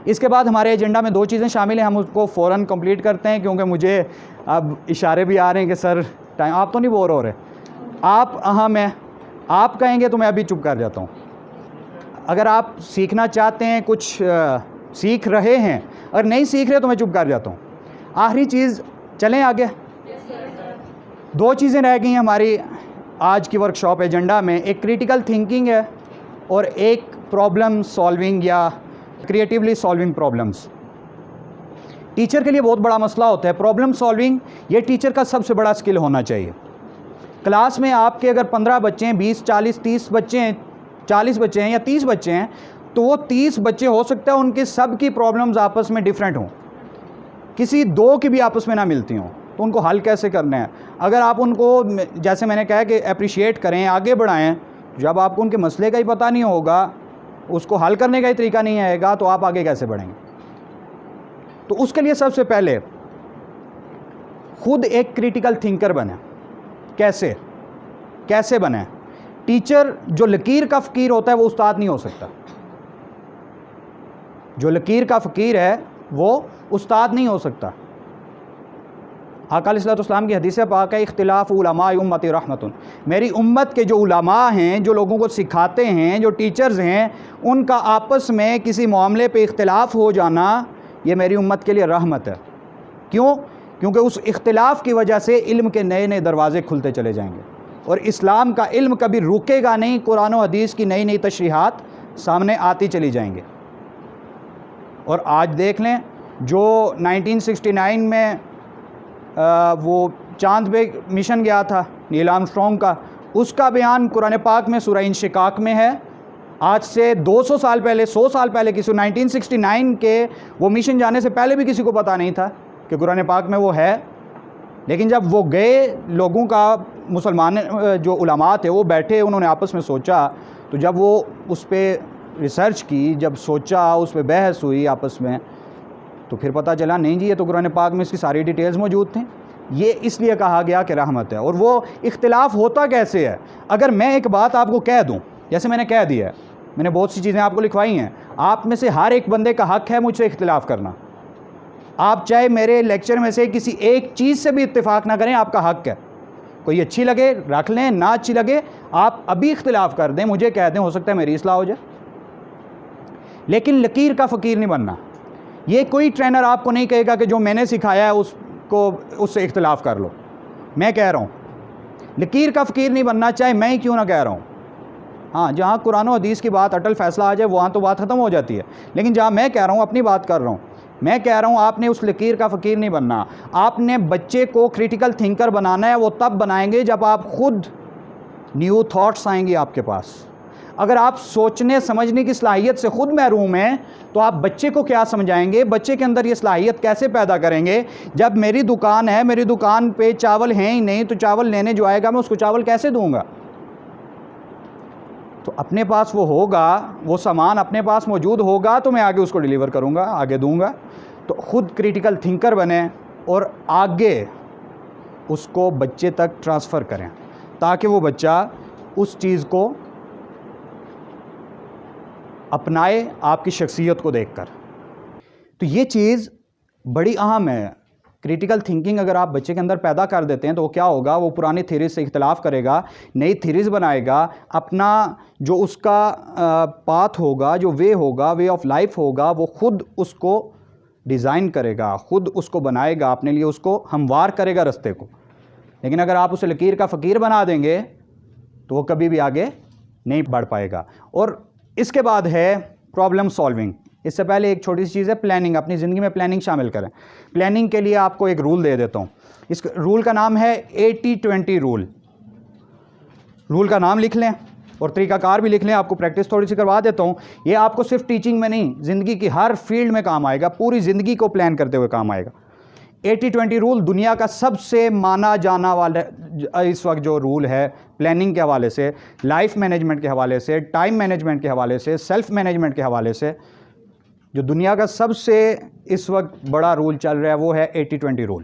इसके बाद हमारे एजेंडा में 2 चीज़ें शामिल हैं, हम उसको फ़ौरन कंप्लीट करते हैं क्योंकि मुझे अब इशारे भी आ रहे हैं कि सर टाइम, आप तो नहीं बोर हो रहे, आप हाँ मैं आप कहेंगे तो मैं अभी चुप कर जाता हूँ। अगर आप सीखना चाहते हैं, कुछ सीख रहे हैं, अगर नहीं सीख रहे तो मैं चुप कर जाता हूँ। आखिरी चीज़, चलें आगे। 2 चीज़ें रह गई हैं हमारी आज की वर्कशॉप एजेंडा में, एक क्रिटिकल थिंकिंग है और एक प्रॉब्लम सॉल्विंग या क्रिएटिवली सॉल्विंग प्रॉब्लम्स। टीचर के लिए बहुत बड़ा मसला होता है प्रॉब्लम सॉल्विंग, ये टीचर का सबसे बड़ा स्किल होना चाहिए। क्लास में आपके अगर 15 बच्चे हैं, 20, 40, 30 बच्चे हैं, 40 बच्चे हैं या 30 बच्चे हैं, तो वो 30 बच्चे हो सकता है उनके सब की प्रॉब्लम्स आपस में डिफरेंट हों, किसी 2 की भी आपस में ना मिलती हों, तो उनको हल कैसे करना है। अगर आप उनको, जैसे मैंने कहा कि अप्रिशिएट करें, आगे बढ़ाएं, जब आपको उनके मसले का ही पता नहीं होगा, उसको हल करने का ही तरीका नहीं आएगा, तो आप आगे कैसे बढ़ेंगे। तो उसके लिए सबसे पहले खुद एक क्रिटिकल थिंकर बने। कैसे बने। टीचर जो लकीर का फ़कीर होता है वो उस्ताद नहीं हो सकता। जो लकीर का फ़कीर है वो उस्ताद नहीं हो सकता। आका अलैहिस्सलाम की हदीस पाक है, इख्तिलाफ उलमा उम्मती रहमतुन, मेरी उम्मत के जो उलमा हैं, जो लोगों को सिखाते हैं, जो टीचर्स हैं, उनका आपस में किसी मामले पे इख्तिलाफ हो जाना, ये मेरी उम्मत के लिए रहमत है। क्यों? क्योंकि उस इख्तिलाफ की वजह से इल्म के नए नए दरवाज़े खुलते चले जाएंगे और इस्लाम का इल्म कभी रुकेगा नहीं। कुरान और हदीस की नई नई तशरीहात सामने आती चली जाएंगे। और आज देख लें, जो 1969 में वो चांद पे मिशन गया था नील आर्मस्ट्रॉन्ग का, उसका बयान कुरान पाक में सूरह इंशिकाक में है। आज से 200 साल पहले, 100 साल पहले, किसी 1969 के वो मिशन जाने से पहले भी किसी को पता नहीं था कि कुरान पाक में वो है। लेकिन जब वो गए, लोगों का, मुसलमान जो उलमा थे वो बैठे, उन्होंने आपस में सोचा, तो जब वो उस पर रिसर्च की, जब सोचा, उस पर बहस हुई आपस में, तो फिर पता चला नहीं जी, ये तो कुरान पाक में इसकी सारी डिटेल्स मौजूद थी। ये इसलिए कहा गया कि रहमत है। और वो इख्तिलाफ होता कैसे है? अगर मैं एक बात आपको कह दूँ, जैसे मैंने कह दिया है, मैंने बहुत सी चीज़ें आपको लिखवाई हैं, आप में से हर एक बंदे का हक़ है मुझसे इख्तिलाफ करना। आप चाहे मेरे लेक्चर में से किसी एक चीज़ से भी इत्तेफाक ना करें, आपका हक़ है। कोई अच्छी लगे रख लें, ना अच्छी लगे आप अभी इख्तिलाफ कर दें, मुझे कह दें, हो सकता है मेरी इस्लाह हो जाए। लेकिन लकीर का फ़कीर नहीं बनना। ये कोई ट्रेनर आपको नहीं कहेगा कि जो मैंने सिखाया है उससे इख्तिलाफ कर लो। मैं कह रहा हूँ लकीर का फ़कीर नहीं बनना, चाहे मैं ही क्यों ना कह रहा हूँ। हाँ, जहाँ कुरान और हदीस की बात, अटल फ़ैसला आ जाए, वहाँ तो बात ख़त्म हो जाती है। लेकिन जहाँ मैं कह रहा हूँ, अपनी बात कर रहा हूँ, मैं कह रहा हूँ आपने उस लकीर का फ़कीर नहीं बनना। आपने बच्चे को क्रिटिकल थिंकर बनाना है। वो तब बनाएंगे जब आप खुद न्यू थॉट्स आएंगे आपके पास। अगर आप सोचने समझने की सलाहियत से खुद महरूम हैं, तो आप बच्चे को क्या समझाएंगे? बच्चे के अंदर ये सलाहियत कैसे पैदा करेंगे? जब मेरी दुकान है, मेरी दुकान पे चावल हैं ही नहीं, तो चावल लेने जो आएगा मैं उसको चावल कैसे दूंगा? तो अपने पास वो होगा, वो सामान अपने पास मौजूद होगा, तो मैं आगे उसको डिलीवर करूँगा, आगे दूँगा। तो ख़ुद क्रिटिकल थिंकर बने और आगे उसको बच्चे तक ट्रांसफ़र करें, ताकि वो बच्चा उस चीज़ को अपनाए आपकी शख्सियत को देखकर। तो ये चीज़ बड़ी अहम है। क्रिटिकल थिंकिंग अगर आप बच्चे के अंदर पैदा कर देते हैं तो वो क्या होगा? वो पुरानी थ्योरी से इख्तिलाफ करेगा, नई थ्योरीज बनाएगा, अपना जो उसका पाथ होगा, जो वे होगा, वे ऑफ लाइफ होगा, वो ख़ुद उसको डिज़ाइन करेगा, ख़ुद उसको बनाएगा, अपने लिए उसको हमवार करेगा रास्ते को। लेकिन अगर आप उसे लकीर का फ़कीर बना देंगे तो वो कभी भी आगे नहीं बढ़ पाएगा। और इसके बाद है प्रॉब्लम सॉल्विंग। इससे पहले एक छोटी सी चीज़ है प्लानिंग। अपनी ज़िंदगी में प्लानिंग शामिल करें। प्लानिंग के लिए आपको एक रूल दे देता हूँ। इस रूल का नाम है 80-20 रूल। रूल का नाम लिख लें और तरीक़ाकार भी लिख लें। आपको प्रैक्टिस थोड़ी सी करवा देता हूँ। ये आपको सिर्फ टीचिंग में नहीं, ज़िंदगी की हर फील्ड में काम आएगा। पूरी ज़िंदगी को प्लान करते हुए काम आएगा। 80-20 रूल दुनिया का सबसे माना जाना वाला इस वक्त जो रूल है प्लानिंग के हवाले से, लाइफ मैनेजमेंट के हवाले से, टाइम मैनेजमेंट के हवाले से, सेल्फ मैनेजमेंट के हवाले से, जो दुनिया का सबसे इस वक्त बड़ा रूल चल रहा है वो है 80-20 रूल।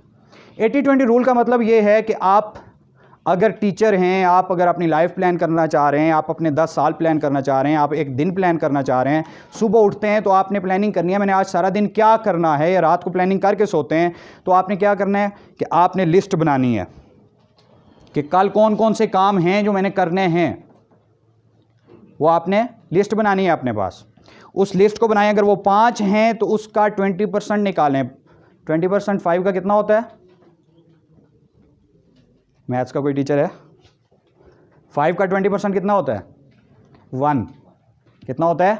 80-20 रूल का मतलब ये है कि आप अगर टीचर हैं, आप अगर अपनी लाइफ प्लान करना चाह रहे हैं, आप अपने 10 साल प्लान करना चाह रहे हैं, आप एक दिन प्लान करना चाह रहे हैं, सुबह उठते हैं तो आपने प्लानिंग करनी है मैंने आज सारा दिन क्या करना है, या रात को प्लानिंग करके सोते हैं तो आपने क्या करना है कि आपने लिस्ट बनानी है कि कल कौन कौन से काम हैं जो मैंने करने हैं, वो आपने लिस्ट बनानी है अपने पास। उस लिस्ट को बनाएं, अगर वो 5 हैं तो उसका 20% निकालें। 20% 5 का कितना होता है? मैथ्स का कोई टीचर है? 5 का 20% कितना होता है? 1। कितना होता है?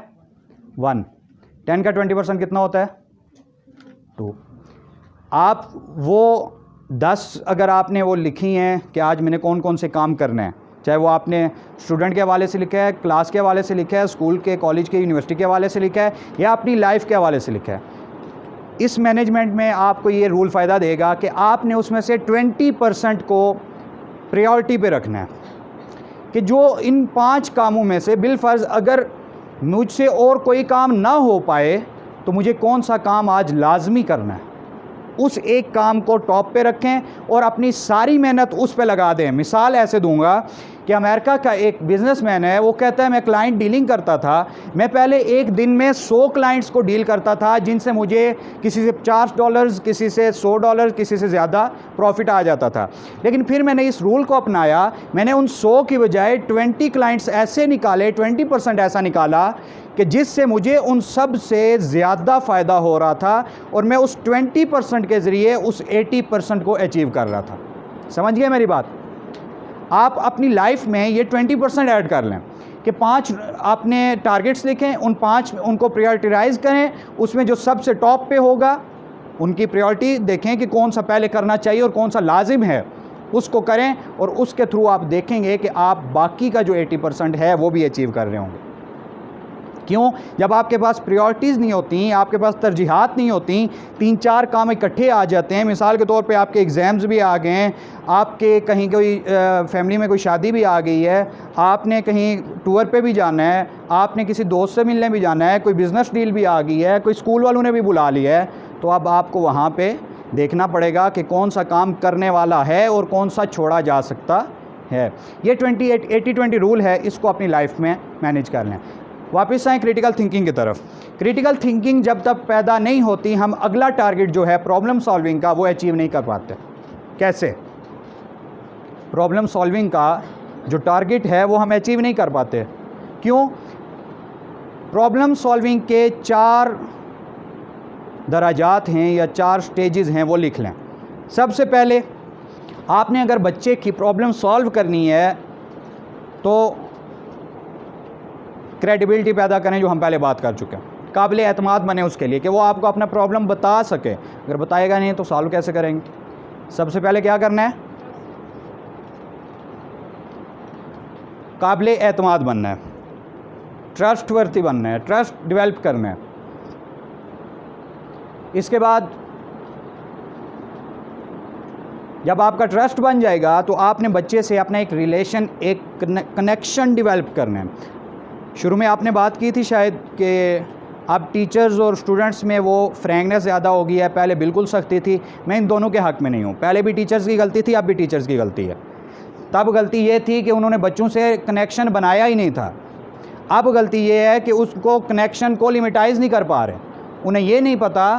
1। 10 का 20% कितना होता है? 2। आप वो 10 अगर आपने वो लिखी हैं कि आज मैंने कौन कौन से काम करने हैं, चाहे वो आपने स्टूडेंट के हवाले से लिखा है, क्लास के हवाले से लिखा है, स्कूल के, कॉलेज के, यूनिवर्सिटी के हवाले से लिखा है, या अपनी लाइफ के हवाले से लिखा है, इस मैनेजमेंट में आपको ये रूल फ़ायदा देगा कि आपने उसमें से 20% को प्रायोरिटी पे रखना है कि जो इन 5 कामों में से बिलफर्ज अगर मुझसे और कोई काम ना हो पाए तो मुझे कौन सा काम आज लाजमी करना है, उस एक काम को टॉप पे रखें और अपनी सारी मेहनत उस पे लगा दें। मिसाल ऐसे दूंगा कि अमेरिका का एक बिजनेसमैन है, वो कहता है मैं क्लाइंट डीलिंग करता था, मैं पहले एक दिन में 100 क्लाइंट्स को डील करता था जिनसे मुझे किसी से $50, किसी से $100, किसी से ज़्यादा प्रॉफिट आ जाता था। लेकिन फिर मैंने इस रूल को अपनाया, मैंने उन 100 की बजाय 20 क्लाइंट्स ऐसे निकाले, 20% ऐसा निकाला कि जिससे मुझे उन सब से ज़्यादा फ़ायदा हो रहा था और मैं उस 20% के ज़रिए उस 80% को अचीव कर रहा था। समझ गए मेरी बात? आप अपनी लाइफ में ये 20% ऐड कर लें कि 5 आपने टारगेट्स लिखें, उन 5 उनको प्रायोरिटाइज़ करें, उसमें जो सबसे टॉप पे होगा उनकी प्रायोरिटी देखें कि कौन सा पहले करना चाहिए और कौन सा लाजिम है, उसको करें और उसके थ्रू आप देखेंगे कि आप बाकी का जो 80% है वो भी अचीव कर रहे होंगे। क्यों? जब आपके पास प्रायोरिटीज़ नहीं होती, आपके पास तरजीहात नहीं होती, 3-4 काम इकट्ठे आ जाते हैं। मिसाल के तौर पे आपके एग्ज़ाम्स भी आ गए हैं, आपके कहीं कोई फैमिली में कोई शादी भी आ गई है, आपने कहीं टूर पे भी जाना है, आपने किसी दोस्त से मिलने भी जाना है, कोई बिज़नेस डील भी आ गई है, कोई स्कूल वालों ने भी बुला लिया है, तो अब आपको वहाँ पे देखना पड़ेगा कि कौन सा काम करने वाला है और कौन सा छोड़ा जा सकता है। ये 80-20 रूल है, इसको अपनी लाइफ में मैनेज कर लें। वापस आएँ क्रिटिकल थिंकिंग की तरफ। क्रिटिकल थिंकिंग जब तक पैदा नहीं होती, हम अगला टारगेट जो है प्रॉब्लम सॉल्विंग का, वो अचीव नहीं कर पाते। कैसे? प्रॉब्लम सॉल्विंग का जो टारगेट है वो हम अचीव नहीं कर पाते। क्यों? प्रॉब्लम सॉल्विंग के 4 दराजात हैं या 4 स्टेजेस हैं, वो लिख लें। सबसे पहले आपने अगर बच्चे की प्रॉब्लम सॉल्व करनी है तो क्रेडिबिलिटी पैदा करें, जो हम पहले बात कर चुके हैं। काबिल एतमाद बने उसके लिए कि वो आपको अपना प्रॉब्लम बता सके। अगर बताएगा नहीं तो सॉल्व कैसे करेंगे? सबसे पहले क्या करना है? काबिल एतमाद बनना है, ट्रस्टवर्थी बनना है, ट्रस्ट डेवलप करना है। इसके बाद जब आपका ट्रस्ट बन जाएगा तो आपने बच्चे से अपना एक रिलेशन, एक कनेक्शन डेवलप करना है। शुरू में आपने बात की थी शायद कि अब टीचर्स और स्टूडेंट्स में वो फ्रैंकनेस ज़्यादा हो गई है, पहले बिल्कुल सख्ती थी। मैं इन दोनों के हक़ में नहीं हूँ। पहले भी टीचर्स की गलती थी, अब भी टीचर्स की गलती है। तब गलती ये थी कि उन्होंने बच्चों से कनेक्शन बनाया ही नहीं था। अब गलती ये है कि उसको कनेक्शन को लिमिटाइज़ नहीं कर पा रहे। उन्हें ये नहीं पता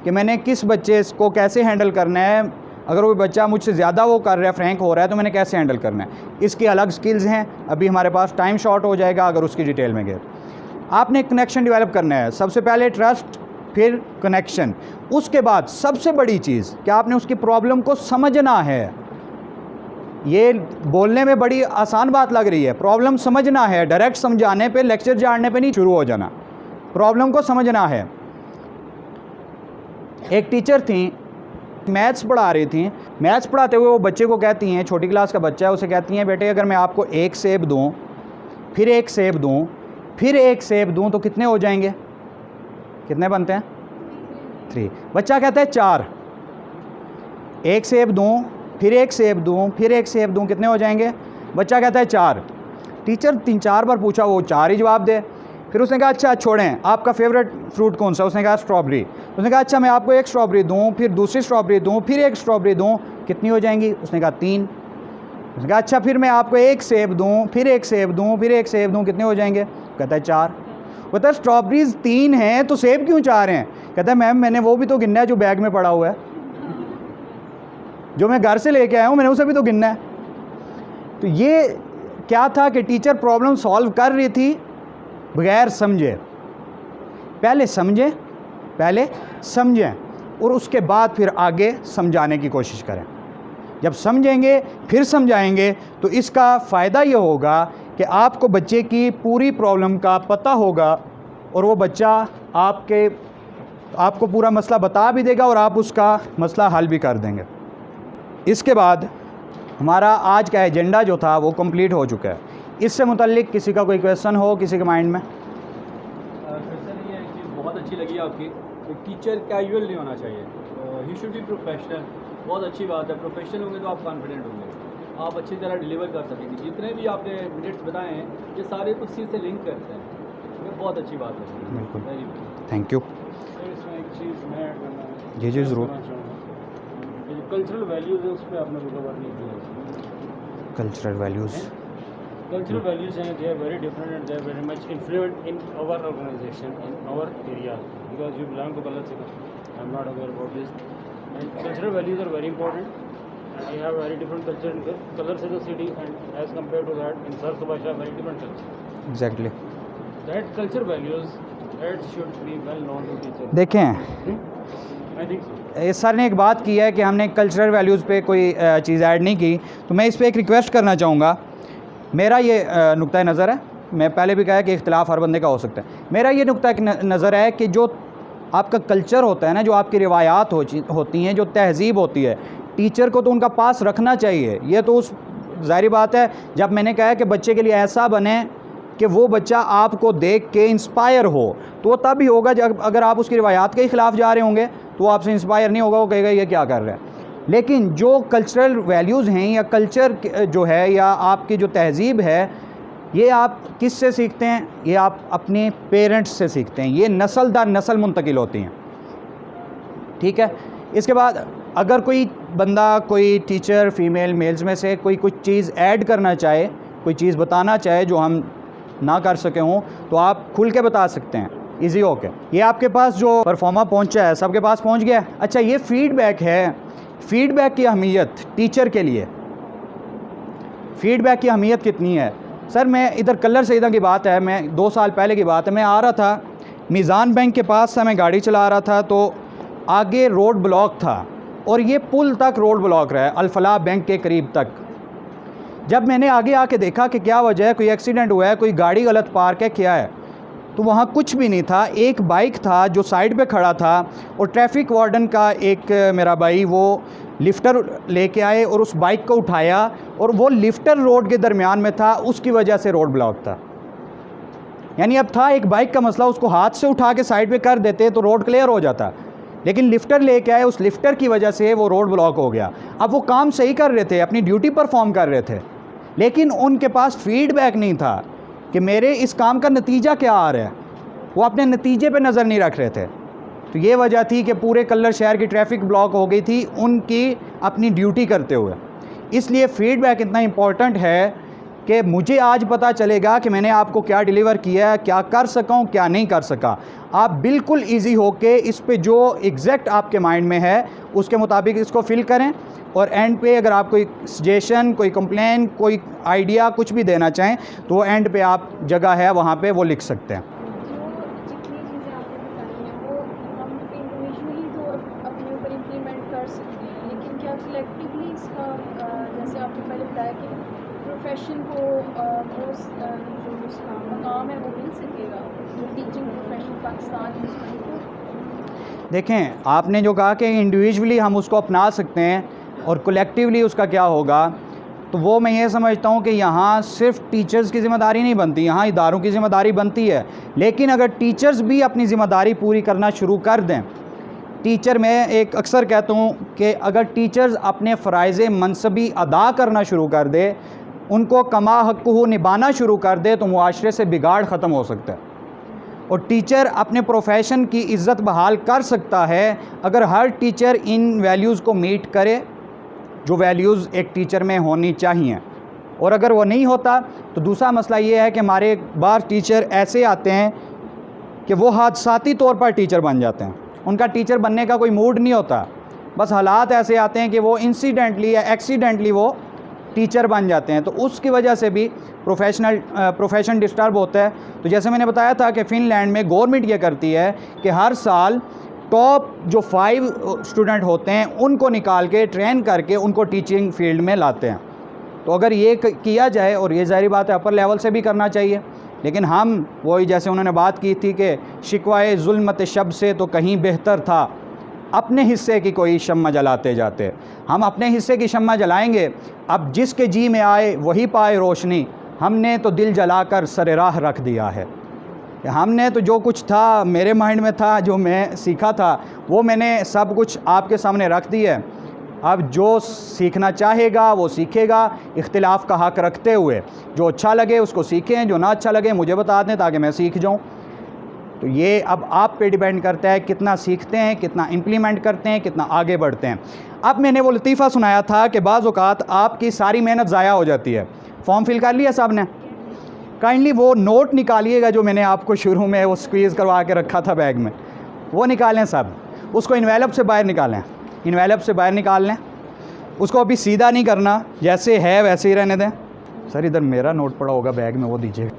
कि मैंने किस बच्चे को कैसे हैंडल करना है। अगर वो बच्चा मुझसे ज़्यादा वो कर रहा है, फ्रैंक हो रहा है, तो मैंने कैसे हैंडल करना है। इसकी अलग स्किल्स हैं, अभी हमारे पास टाइम शॉर्ट हो जाएगा अगर उसकी डिटेल में गए। आपने कनेक्शन डेवलप करना है। सबसे पहले ट्रस्ट, फिर कनेक्शन। उसके बाद सबसे बड़ी चीज़ कि आपने उसकी प्रॉब्लम को समझना है। ये बोलने में बड़ी आसान बात लग रही है, प्रॉब्लम समझना है। डायरेक्ट समझाने पे, लेक्चर झाड़ने पे नहीं शुरू हो जाना, प्रॉब्लम को समझना है। एक टीचर थी, मैथ्स पढ़ा रही थी। मैथ्स पढ़ाते हुए वो बच्चे को कहती हैं, छोटी क्लास का बच्चा है, उसे कहती हैं बेटे अगर मैं आपको 1 सेब दूँ, फिर 1 सेब दूँ, फिर 1 सेब दूँ तो कितने हो जाएंगे? कितने बनते हैं? 3। बच्चा कहता है 4। 1 सेब दूँ, फिर 1 सेब दूँ, फिर 1 सेब दूँ, कितने हो जाएंगे? बच्चा कहता है 4। टीचर 3-4 बार पूछा, वो 4 ही जवाब दे। फिर उसने कहा अच्छा छोड़ें, आपका फेवरेट फ्रूट कौन सा? उसने कहा स्ट्रॉबेरी। उसने कहा अच्छा मैं आपको 1 स्ट्रॉबेरी दूँ, फिर दूसरी स्ट्रॉबेरी दूँ, फिर 1 स्ट्रॉबेरी दूँ, कितनी हो जाएंगी? उसने कहा 3। उसने कहा अच्छा फिर मैं आपको एक सेब दूँ, फिर एक सेब दूँ, फिर एक सेब दूँ, कितने हो जाएंगे? कहता है 4। बता स्ट्रॉबेरीज 3 हैं तो सेब क्यों 4 हैं? कहता है मैम मैंने वो भी तो गिनना है जो बैग में पड़ा हुआ है, जो मैं घर से लेके आया हूँ मैंने उसे भी तो गिनना है। तो ये क्या था कि टीचर प्रॉब्लम सॉल्व कर रही थी बगैर समझे। पहले समझें और उसके बाद फिर आगे समझाने की कोशिश करें। जब समझेंगे फिर समझाएंगे तो इसका फ़ायदा ये होगा कि आपको बच्चे की पूरी प्रॉब्लम का पता होगा और वो बच्चा आपको पूरा मसला बता भी देगा और आप उसका मसला हल भी कर देंगे। इसके बाद हमारा आज का एजेंडा जो था वो कंप्लीट हो चुका है। इससे मुतल्लिक किसी का कोई क्वेश्चन हो किसी के माइंड में? क्वेश्चन ये है कि बहुत अच्छी लगी आपकी, तो टीचर कैजुअल नहीं होना चाहिए, ही शुड बी प्रोफेशनल। बहुत अच्छी बात है, प्रोफेशनल होंगे तो आप कॉन्फिडेंट होंगे, आप अच्छी तरह डिलीवर कर सकेंगे। जितने भी आपने मिनट्स बताए हैं ये सारे कुछ चीज़ से लिंक करते हैं, ये बहुत अच्छी बात है। बिल्कुल, वेरी गुड। Thank you. इसमें एक चीज़ मैं ऐड करना है, जी ज़रूर। कल्चरल वैल्यूज़ है उस पर आपने कवर नहीं किया। कल्चरल वैल्यूज़ हैं, they are very different and they are very much influent in our organization, in our area, because you belong to Color City. I am not aware about this. And cultural values are very important. And we have very different culture in Color City, and as compared to that, in Sar Subhasha, very different culture. Exactly. That culture values, that should be well known to teachers. देखें I think so. इस sir ने एक बात की है कि हमने cultural values पे कोई चीज़ ऐड नहीं की, तो मैं इस पर एक रिक्वेस्ट करना चाहूँगा। मेरा ये नुक्ता नज़र है, मैं पहले भी कहा कि इख्तिलाफ़ हर बंदे का हो सकता है। मेरा ये नुक्ता नज़र है कि जो आपका कल्चर होता है ना, जो आपकी रिवायात होती हैं, जो तहज़ीब होती है, टीचर को तो उनका पास रखना चाहिए। ये तो उस ज़ाहिर बात है, जब मैंने कहा कि बच्चे के लिए ऐसा बने कि वो बच्चा आपको देख के इंस्पायर हो, तो तब ही होगा जब अगर आप उसकी रिवायात के ख़िलाफ़ जा रहे होंगे तो आपसे इंस्पायर नहीं होगा, वो कहेगा ये क्या कर रहा है। लेकिन जो कल्चरल वैल्यूज़ हैं या कल्चर जो है या आपकी जो तहज़ीब है, ये आप किस से सीखते हैं? ये आप अपने पेरेंट्स से सीखते हैं। ये नस्ल दर नस्ल मुंतकिल होती हैं, ठीक है। इसके बाद अगर कोई बंदा, कोई टीचर, फ़ीमेल मेल्स में से कोई कुछ चीज़ ऐड करना चाहे, कोई चीज़ बताना चाहे जो हम ना कर सके हों, तो आप खुल के बता सकते हैं इजी होके। ये आपके पास जो परफॉर्मा पहुंचा है, सबके पास पहुंच गया। अच्छा, ये फ़ीडबैक है। फ़ीडबैक की अहमियत टीचर के लिए, फ़ीडबैक की अहमियत कितनी है? सर मैं इधर कलर सईदा की बात है, मैं 2 साल पहले की बात है, मैं आ रहा था मीज़ान बैंक के पास से, मैं गाड़ी चला रहा था तो आगे रोड ब्लॉक था और ये पुल तक रोड ब्लॉक रहा है, अल-फलाह बैंक के करीब तक। जब मैंने आगे आके देखा कि क्या वजह है, कोई एक्सीडेंट हुआ है, कोई गाड़ी गलत पार्क है, क्या है, तो वहाँ कुछ भी नहीं था। एक बाइक था जो साइड पे खड़ा था और ट्रैफिक वार्डन का एक मेरा भाई वो लिफ्टर लेके आए और उस बाइक को उठाया और वो लिफ्टर रोड के दरमियान में था, उसकी वजह से रोड ब्लॉक था। यानी अब था एक बाइक का मसला, उसको हाथ से उठा के साइड पे कर देते तो रोड क्लियर हो जाता, लेकिन लिफ्टर लेके आए, उस लिफ्टर की वजह से वो रोड ब्लॉक हो गया। अब वो काम सही कर रहे थे, अपनी ड्यूटी परफॉर्म कर रहे थे, लेकिन उनके पास फीडबैक नहीं था कि मेरे इस काम का नतीजा क्या आ रहा है। वो अपने नतीजे पे नज़र नहीं रख रहे थे। तो ये वजह थी कि पूरे कल्लर शहर की ट्रैफिक ब्लॉक हो गई थी उनकी अपनी ड्यूटी करते हुए। इसलिए फ़ीडबैक इतना इम्पॉर्टेंट है कि मुझे आज पता चलेगा कि मैंने आपको क्या डिलीवर किया है, क्या कर सका हूँ, क्या नहीं कर सका। आप बिल्कुल ईजी होके इस पे जो एग्जैक्ट आपके माइंड में है उसके मुताबिक इसको फिल करें, और एंड पे अगर आप कोई सजेशन, कोई कंप्लेन, कोई आइडिया कुछ भी देना चाहें तो वो एंड पे आप जगह है वहाँ पे वो लिख सकते हैं। प्रोफेशन को वो जो उसका मकाम है वो मिल सकेगा जो टीचिंग प्रोफेशन पाकिस्तान में? देखें, आपने जो कहा कि इंडिविजुअली हम उसको अपना सकते हैं और कलेक्टिवली उसका क्या होगा, तो वो मैं ये समझता हूँ कि यहाँ सिर्फ टीचर्स की ज़िम्मेदारी नहीं बनती, यहाँ इदारों की ज़िम्मेदारी बनती है। लेकिन अगर टीचर्स भी अपनी ज़िम्मेदारी पूरी करना शुरू कर दें, टीचर, मैं एक अक्सर कहता हूँ कि अगर टीचर्स अपने फ़राइज़ मनसबी अदा करना शुरू कर दे, उनको कमा हक़्क़ुहु निभाना शुरू कर दे, तो मुआशरे से बिगाड़ ख़त्म हो सकता है। और टीचर अपने प्रोफेशन की इज़्ज़त बहाल कर सकता है अगर हर टीचर इन वैल्यूज़ को मीट करे जो वैल्यूज़ एक टीचर में होनी चाहिए। और अगर वो नहीं होता तो दूसरा मसला ये है कि हमारे बार टीचर ऐसे आते हैं कि वो हादसाती तौर पर टीचर बन जाते हैं, उनका टीचर बनने का कोई मूड नहीं होता, बस हालात ऐसे आते हैं कि वो इंसिडेंटली या एक्सीडेंटली वो टीचर बन जाते हैं, तो उसकी वजह से भी प्रोफेशन डिस्टर्ब होता है। तो जैसे मैंने बताया था कि फ़िनलैंड में गवर्नमेंट ये करती है कि हर साल टॉप जो 5 स्टूडेंट होते हैं उनको निकाल के ट्रेन करके उनको टीचिंग फील्ड में लाते हैं। तो अगर ये किया जाए, और ये ज़ाहिर बात है अपर लेवल से भी करना चाहिए, लेकिन हम वही जैसे उन्होंने बात की थी कि शिकवाए जुल्मत शब से तो कहीं बेहतर था अपने हिस्से की कोई शम्मा जलाते जाते। हम अपने हिस्से की शम्मा जलाएंगे, अब जिसके जी में आए वही पाए रोशनी, हमने तो दिल जलाकर सरे राह रख दिया है। हमने तो जो कुछ था मेरे माइंड में था, जो मैं सीखा था वो मैंने सब कुछ आपके सामने रख दिया है। अब जो सीखना चाहेगा वो सीखेगा, इख्तिलाफ़ का हक़ रखते हुए। जो अच्छा लगे उसको सीखें, जो ना अच्छा लगे मुझे बता दें ताकि मैं सीख जाऊँ। तो ये अब आप पे डिपेंड करता है कितना सीखते हैं, कितना इम्प्लीमेंट करते हैं, कितना आगे बढ़ते हैं। अब मैंने वो लतीफ़ा सुनाया था कि बाज़ औक़ात आपकी सारी मेहनत ज़ाया हो जाती है। फॉर्म फिल कर लिया साहब ने? काइंडली वो नोट निकालिएगा जो मैंने आपको शुरू में वो स्क्वीज़ करवा के रखा था बैग में, वो निकालें सब, उसको इन्वेलप से बाहर निकालें, इन्वेलप से बाहर निकाल लें, उसको अभी सीधा नहीं करना, जैसे है वैसे ही रहने दें। सर इधर मेरा नोट पड़ा होगा बैग में, वो दीजिए।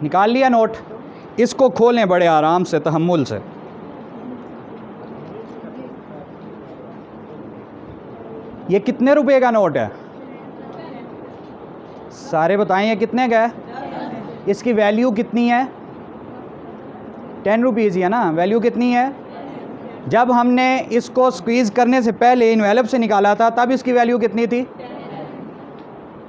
निकाल लिया नोट, इसको खोलें बड़े आराम से, तहम्मुल से। ये कितने रुपए का नोट है? सारे बताएं ये कितने का है? इसकी वैल्यू कितनी है? 10 रुपीज़ है ना, वैल्यू कितनी है? जब हमने इसको स्क्वीज़ करने से पहले इन्वेलप से निकाला था तब इसकी वैल्यू कितनी थी?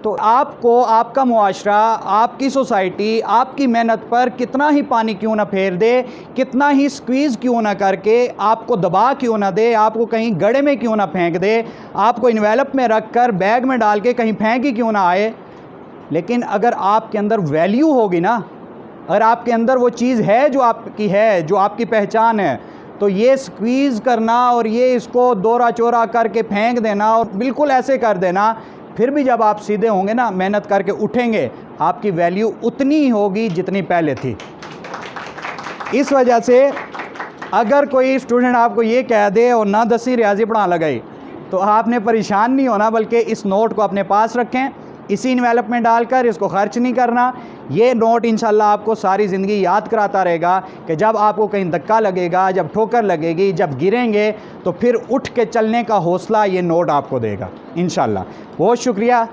तो आपको आपका मुआशरा, आपकी सोसाइटी आपकी मेहनत पर कितना ही पानी क्यों ना फेर दे, कितना ही स्क्वीज़ क्यों ना करके आपको दबा क्यों ना दे, आपको कहीं गड्ढे में क्यों ना फेंक दे, आपको इन्वेलप में रख कर बैग में डाल के कहीं फेंक ही क्यों ना आए, लेकिन अगर आपके अंदर वैल्यू होगी ना, अगर आपके अंदर वो चीज़ है जो आपकी है, जो आपकी पहचान है, तो ये स्क्वीज़ करना और ये इसको दोरा चोरा करके फेंक देना और बिल्कुल ऐसे कर देना, फिर भी जब आप सीधे होंगे ना, मेहनत करके उठेंगे, आपकी वैल्यू उतनी ही होगी जितनी पहले थी। इस वजह से अगर कोई स्टूडेंट आपको ये कह दे और ना 10वीं रियाजी पढ़ा लगाई, तो आपने परेशान नहीं होना, बल्कि इस नोट को अपने पास रखें, इसी इन्वेलप में डालकर इसको खर्च नहीं करना। ये नोट इंशाल्लाह आपको सारी ज़िंदगी याद कराता रहेगा कि जब आपको कहीं धक्का लगेगा, जब ठोकर लगेगी, जब गिरेंगे, तो फिर उठ के चलने का हौसला ये नोट आपको देगा इंशाल्लाह। बहुत शुक्रिया।